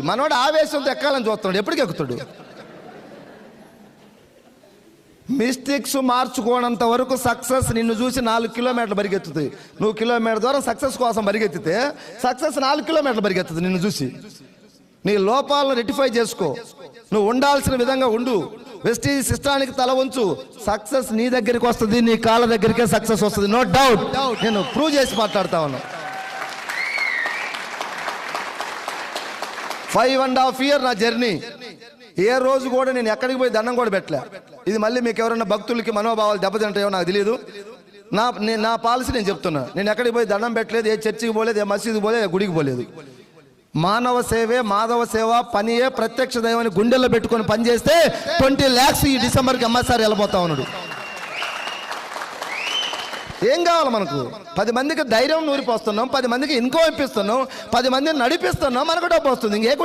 మనోడు ఆవేశంతో ఎక్కాలని చూస్తున్నాడు, ఎప్పటికి ఎక్కుతాడు? మిస్టేక్స్ మార్చుకోనంత వరకు సక్సెస్ నిన్ను చూసి 4 కిలోమీటర్లు పరిగెత్తుతుంది. నువ్వు కిలోమీటర్ దూరం సక్సెస్ కోసం పరిగెత్తితే సక్సెస్ 4 కిలోమీటర్లు పరిగెత్తుతుంది నిన్ను చూసి. నీ లోపాలను రెక్టిఫై చేసుకో, నువ్వు ఉండాల్సిన విధంగా ఉండు, వెస్టీజ్ సిస్టానికి తల ఉంచు. సక్సెస్ నీ దగ్గరికి వస్తుంది, నీ కాళ్ళ దగ్గరికే సక్సెస్ వస్తుంది, నో డౌట్. నేను ప్రూవ్ చేసి మాట్లాడుతా ఉన్నా. 5.5 years నా జర్నీ. ఏ రోజు కూడా నేను ఎక్కడికి పోయి దండం కూడా పెట్టలే. ఇది మళ్ళీ మీకు ఎవరైనా భక్తులకి మనోభావాలు దెబ్బతింటాయో నాకు తెలియదు. నా పాలసీ నేను చెప్తున్నా. నేను ఎక్కడికి పోయి దండం పెట్టలేదు, ఏ చర్చికి పోలేదు, ఏ మసీదుకి పోలేదు, ఏ గుడికి పోలేదు. మానవ సేవే మాధవ సేవ, పనియే ప్రత్యక్ష దైవాన్ని గుండెల్లో పెట్టుకొని పనిచేస్తే 20 lakhs ఈ డిసెంబర్కి అమ్మసారి వెళ్ళిపోతా ఉన్నాడు. ఏం కావాలి మనకు? 10 మందికి ధైర్యం నూరిపోస్తున్నాం, 10 మందికి ఇన్కమ్ ఇప్పిస్తున్నాం, 10 మందిని నడిపిస్తున్నాం, మనకు డబ్బు వస్తుంది. ఇంకే